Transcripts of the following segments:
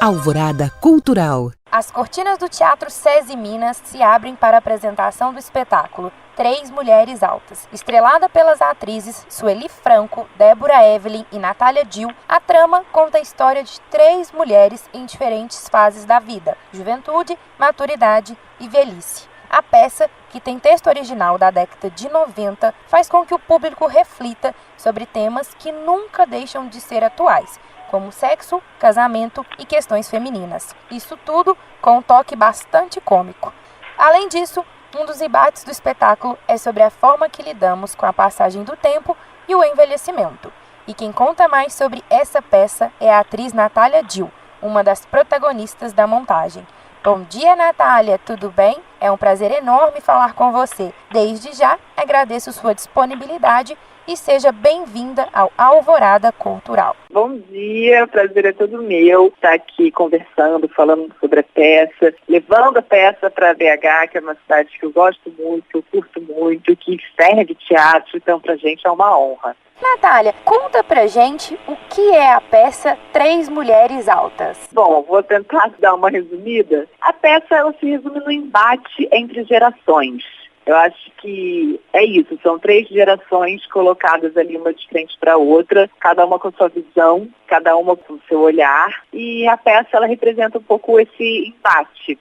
Alvorada Cultural. As cortinas do Teatro SESI Minas se abrem para a apresentação do espetáculo Três Mulheres Altas. Estrelada pelas atrizes Sueli Franco, Débora Evelyn e Natália Dil, a trama conta a história de três mulheres em diferentes fases da vida: juventude, maturidade e velhice. A peça, que tem texto original da década de 90, faz com que o público reflita sobre temas que nunca deixam de ser atuais, como sexo, casamento e questões femininas. Isso tudo com um toque bastante cômico. Além disso, um dos embates do espetáculo é sobre a forma que lidamos com a passagem do tempo e o envelhecimento. E quem conta mais sobre essa peça é a atriz Natália Dil, uma das protagonistas da montagem. Bom dia, Natália, tudo bem? É um prazer enorme falar com você. Desde já, agradeço sua disponibilidade e seja bem-vinda ao Alvorada Cultural. Bom dia, o prazer é todo meu estar aqui conversando, falando sobre a peça, levando a peça para BH, que é uma cidade que eu gosto muito, que eu curto muito, que serve teatro, então pra gente é uma honra. Natália, conta pra gente o que é a peça Três Mulheres Altas. Bom, vou tentar dar uma resumida. A peça ela se resume no embate entre gerações. Eu acho que é isso, são três gerações colocadas ali uma de frente para a outra, cada uma com sua visão, cada uma com o seu olhar, e a peça ela representa um pouco esse embate.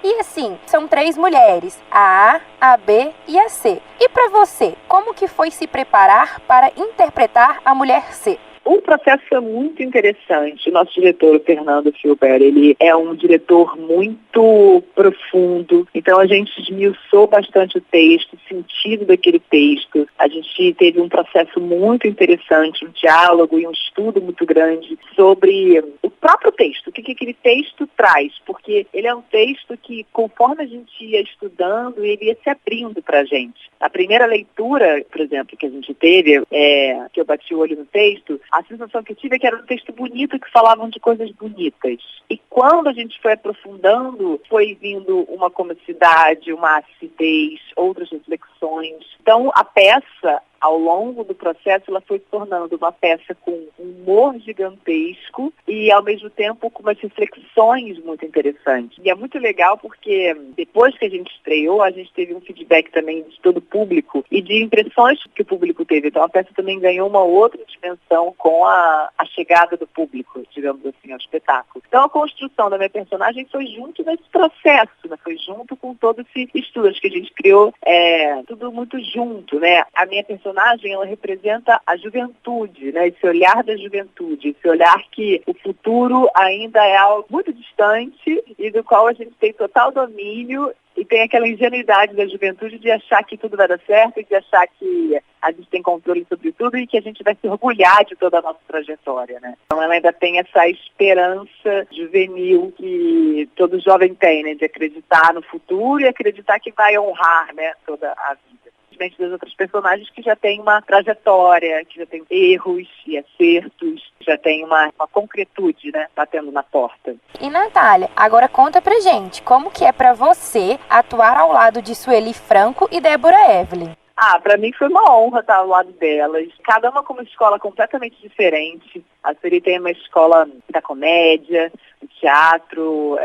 E assim, são três mulheres, a A, a B e a C. E para você, como que foi se preparar para interpretar a mulher C? O processo foi muito interessante. O nosso diretor, o Fernando Filber, ele é um diretor muito profundo. Então a gente esmiuçou bastante o texto, o sentido daquele texto. A gente teve um processo muito interessante, um diálogo e um estudo muito grande sobre o próprio texto, o que aquele texto traz. Porque ele é um texto que, conforme a gente ia estudando, ele ia se abrindo para a gente. A primeira leitura, por exemplo, que a gente teve, que eu bati o olho no texto, a sensação que eu tive é que era um texto bonito, que falavam de coisas bonitas. E quando a gente foi aprofundando, foi vindo uma comicidade, uma acidez, outras reflexões. Então, a peça, ao longo do processo, ela foi se tornando uma peça com um humor gigantesco e, ao mesmo tempo, com umas reflexões muito interessantes. E é muito legal porque, depois que a gente estreou, a gente teve um feedback também de todo o público e de impressões que o público teve. Então, a peça também ganhou uma outra dimensão com a chegada do público, digamos assim, ao espetáculo. Então, a construção da minha personagem foi junto nesse processo, né? Foi junto com todo esse estudo. Acho que a gente criou tudo muito junto, né? A minha personagem, ela representa a juventude, né? Esse olhar da juventude, esse olhar que o futuro ainda é algo muito distante e do qual a gente tem total domínio e tem aquela ingenuidade da juventude de achar que tudo vai dar certo e de achar que a gente tem controle sobre tudo e que a gente vai se orgulhar de toda a nossa trajetória, né? Então ela ainda tem essa esperança juvenil que todo jovem tem, né? De acreditar no futuro e acreditar que vai honrar, né, toda a vida. Diferente das outras personagens que já tem uma trajetória, que já tem erros e acertos, já tem uma concretude, né, batendo na porta. E Natália, agora conta pra gente, como que é pra você atuar ao lado de Sueli Franco e Débora Evelyn? Para mim foi uma honra estar ao lado delas. Cada uma com uma escola completamente diferente. A Sueli tem uma escola da comédia, do teatro,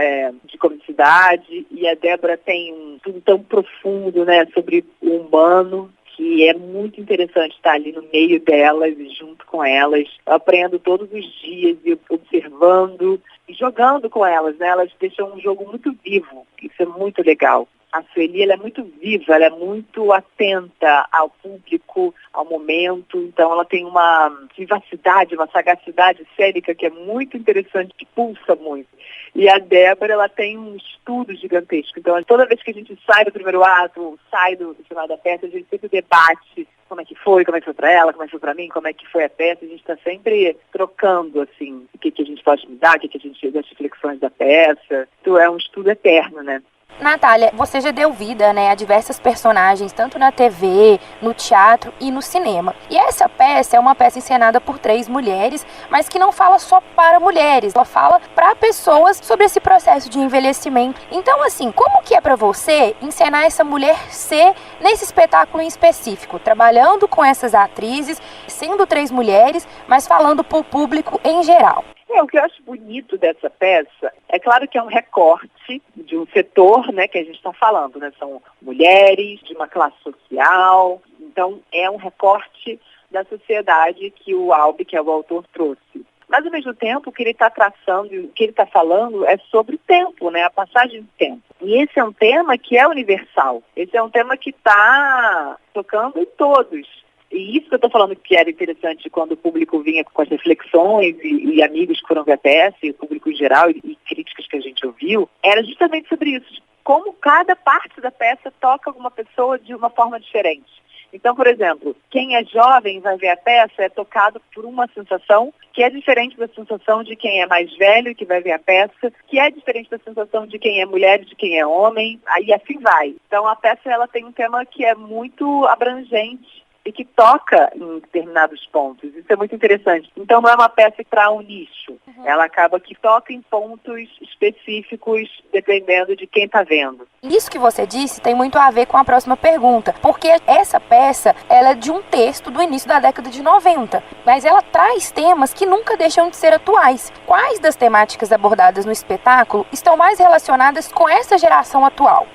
de comicidade, e a Débora tem tudo tão profundo, né, sobre o humano, que é muito interessante estar ali no meio delas e junto com elas. Eu aprendo todos os dias e observando e jogando com elas, né? Elas deixam um jogo muito vivo. Isso é muito legal. A Sueli, ela é muito viva, ela é muito atenta ao público, ao momento, então ela tem uma vivacidade, uma sagacidade cênica que é muito interessante, que pulsa muito. E a Débora, ela tem um estudo gigantesco, então toda vez que a gente sai do primeiro ato, sai do final da peça, a gente sempre debate como é que foi para ela, como é que foi para mim, como é que foi a peça, a gente está sempre trocando, assim, o que a gente pode mudar, o que a gente das reflexões da peça. Então é um estudo eterno, né? Natália, você já deu vida, né, a diversas personagens, tanto na TV, no teatro e no cinema. E essa peça é uma peça encenada por três mulheres, mas que não fala só para mulheres, ela fala para pessoas sobre esse processo de envelhecimento. Então, assim, como que é para você encenar essa mulher C nesse espetáculo em específico, trabalhando com essas atrizes, sendo três mulheres, mas falando para o público em geral? O que eu acho bonito dessa peça, é claro que é um recorte de um setor, né, que a gente está falando, né? São mulheres de uma classe social, então é um recorte da sociedade que o Albi, que é o autor, trouxe. Mas, ao mesmo tempo, o que ele está traçando, o que ele está falando é sobre o tempo, né? A passagem do tempo. E esse é um tema que é universal. Esse é um tema que está tocando em todos. E isso que eu estou falando que era interessante quando o público vinha com as reflexões e amigos que foram ver a peça, e o público em geral, e críticas que a gente ouviu, era justamente sobre isso. Como cada parte da peça toca alguma pessoa de uma forma diferente. Então, por exemplo, quem é jovem vai ver a peça é tocado por uma sensação que é diferente da sensação de quem é mais velho que vai ver a peça, que é diferente da sensação de quem é mulher e de quem é homem, aí assim vai. Então, a peça ela tem um tema que é muito abrangente e que toca em determinados pontos. Isso é muito interessante. Então, não é uma peça para um nicho. Ela acaba que toca em pontos específicos, dependendo de quem está vendo. Isso que você disse tem muito a ver com a próxima pergunta, porque essa peça ela é de um texto do início da década de 90, mas ela traz temas que nunca deixam de ser atuais. Quais das temáticas abordadas no espetáculo estão mais relacionadas com essa geração atual?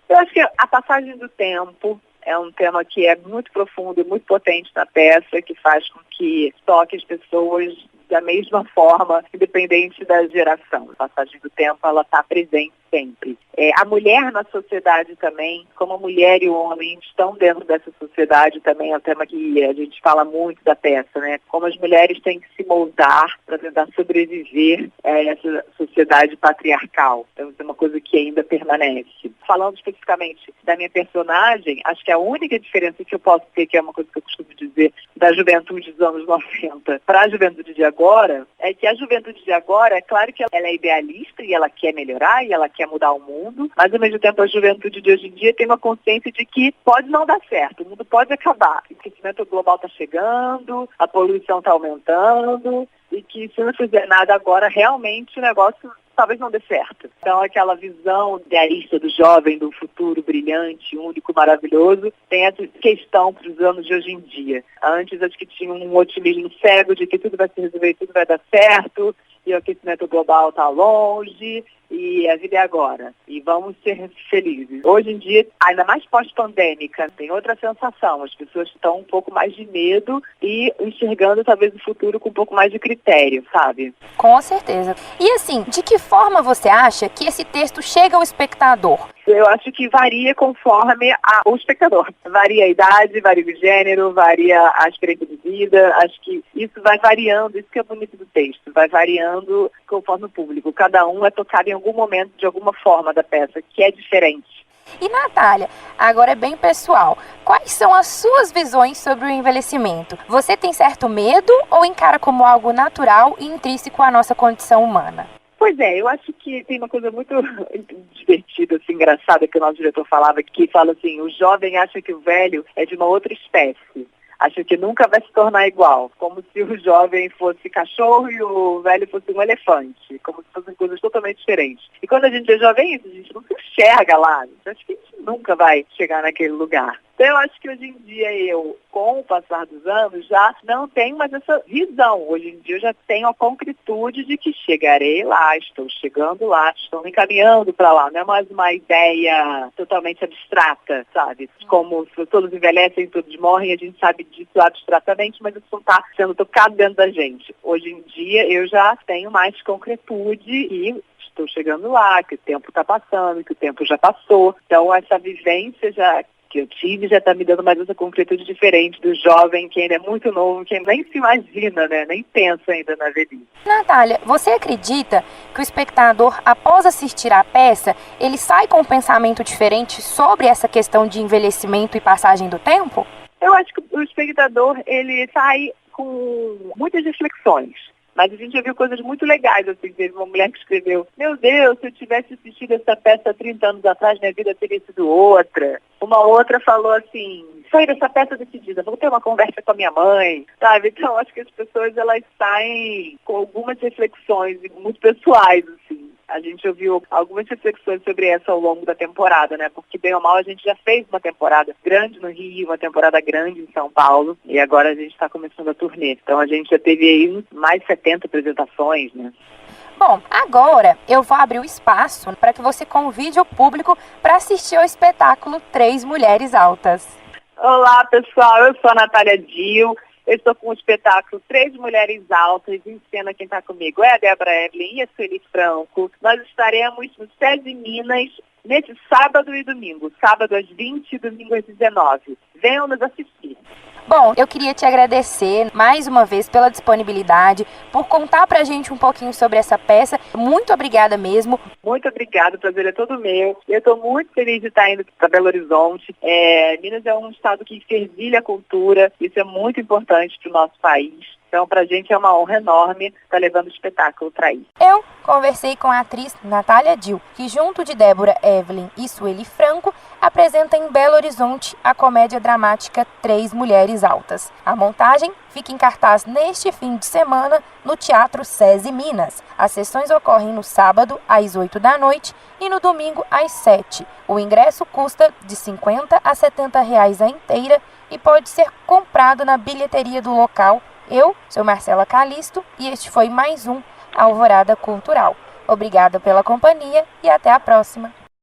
Eu acho que a passagem do tempo é um tema que é muito profundo e muito potente na peça, que faz com que toque as pessoas da mesma forma, independente da geração. A passagem do tempo, ela está presente sempre. A mulher na sociedade também, como a mulher e o homem estão dentro dessa sociedade também, é um tema que a gente fala muito da peça, né? Como as mulheres têm que se moldar para tentar sobreviver a essa sociedade patriarcal. Então, isso é uma coisa que ainda permanece. Falando especificamente da minha personagem, acho que a única diferença que eu posso ter, que é uma coisa que eu costumo dizer, da juventude dos anos 90 para a juventude de agora, é que a juventude de agora, é claro que ela é idealista e ela quer melhorar e ela quer mudar o mundo, mas ao mesmo tempo a juventude de hoje em dia tem uma consciência de que pode não dar certo, o mundo pode acabar. O aquecimento global está chegando, a poluição está aumentando e que se não fizer nada agora, realmente o negócio talvez não dê certo. Então, aquela visão idealista do jovem, do futuro brilhante, único, maravilhoso, tem essa questão para os anos de hoje em dia. Antes, acho que tinha um otimismo cego de que tudo vai se resolver, tudo vai dar certo, e o aquecimento global está longe, e a vida é agora. E vamos ser felizes. Hoje em dia, ainda mais pós-pandêmica, tem outra sensação. As pessoas estão um pouco mais de medo e enxergando talvez o futuro com um pouco mais de critério, sabe? Com certeza. E assim, de que forma você acha que esse texto chega ao espectador? Eu acho que varia conforme o espectador. Varia a idade, varia o gênero, varia a experiência de vida. Acho que isso vai variando, isso que é bonito do texto, vai variando conforme o público. Cada um é tocado em algum momento, de alguma forma da peça, que é diferente. E Natália, agora é bem pessoal. Quais são as suas visões sobre o envelhecimento? Você tem certo medo ou encara como algo natural e intrínseco à nossa condição humana? Pois é, eu acho que tem uma coisa muito divertida, assim, engraçada, que o nosso diretor falava, que fala assim, o jovem acha que o velho é de uma outra espécie. Acha que nunca vai se tornar igual, como se o jovem fosse cachorro e o velho fosse um elefante, como se fossem coisas totalmente diferentes. E quando a gente é jovem, a gente não se enxerga lá, acho que a gente nunca vai chegar naquele lugar. Então eu acho que hoje em dia eu, com o passar dos anos, já não tenho mais essa visão. Hoje em dia eu já tenho a concretude de que chegarei lá, estou chegando lá, estou me encaminhando para lá. Não é mais uma ideia totalmente abstrata, sabe? Como se todos envelhecem, todos morrem, a gente sabe disso abstratamente, mas isso não está sendo tocado dentro da gente. Hoje em dia eu já tenho mais concretude e estou chegando lá, que o tempo está passando, que o tempo já passou. Então essa vivência que eu tive já está me dando mais essa concretude diferente do jovem que ainda é muito novo, que nem se imagina, né? Nem pensa ainda na velhice. Natália, você acredita que o espectador, após assistir à peça, ele sai com um pensamento diferente sobre essa questão de envelhecimento e passagem do tempo? Eu acho que o espectador, ele sai com muitas reflexões. Mas a gente já viu coisas muito legais, assim, teve uma mulher que escreveu, meu Deus, se eu tivesse assistido essa peça há 30 anos atrás, minha vida teria sido outra. Uma outra falou assim, saí dessa peça decidida, vou ter uma conversa com a minha mãe, sabe? Então, acho que as pessoas, elas saem com algumas reflexões muito pessoais, assim. A gente ouviu algumas reflexões sobre essa ao longo da temporada, né? Porque, bem ou mal, a gente já fez uma temporada grande no Rio, uma temporada grande em São Paulo, e agora a gente está começando a turnê. Então a gente já teve aí mais de 70 apresentações, né? Bom, agora eu vou abrir o espaço para que você convide o público para assistir ao espetáculo Três Mulheres Altas. Olá, pessoal, eu sou a Natália Dil. Eu estou com o espetáculo Três Mulheres Altas. Em cena, quem está comigo é a Débora Evelyn e a Sueli Franco. Nós estaremos no SESI Minas nesse sábado e domingo. Sábado às 20 e domingo às 19. Venham nos assistir. Bom, eu queria te agradecer mais uma vez pela disponibilidade, por contar pra gente um pouquinho sobre essa peça. Muito obrigada mesmo. Muito obrigada, o prazer é todo meu. Eu estou muito feliz de estar indo para Belo Horizonte. Minas é um estado que fervilha a cultura, isso é muito importante para o nosso país. Então, para a gente é uma honra enorme estar levando o espetáculo Trair. Eu conversei com a atriz Natália Dil, que junto de Débora Evelyn e Sueli Franco, apresenta em Belo Horizonte a comédia dramática Três Mulheres Altas. A montagem fica em cartaz neste fim de semana no Teatro SESI Minas. As sessões ocorrem no sábado, às 8 da noite, e no domingo, às 7. O ingresso custa de R$ 50 a R$ 70 a inteira e pode ser comprado na bilheteria do local. Eu sou Marcela Calisto e este foi mais um Alvorada Cultural. Obrigada pela companhia e até a próxima.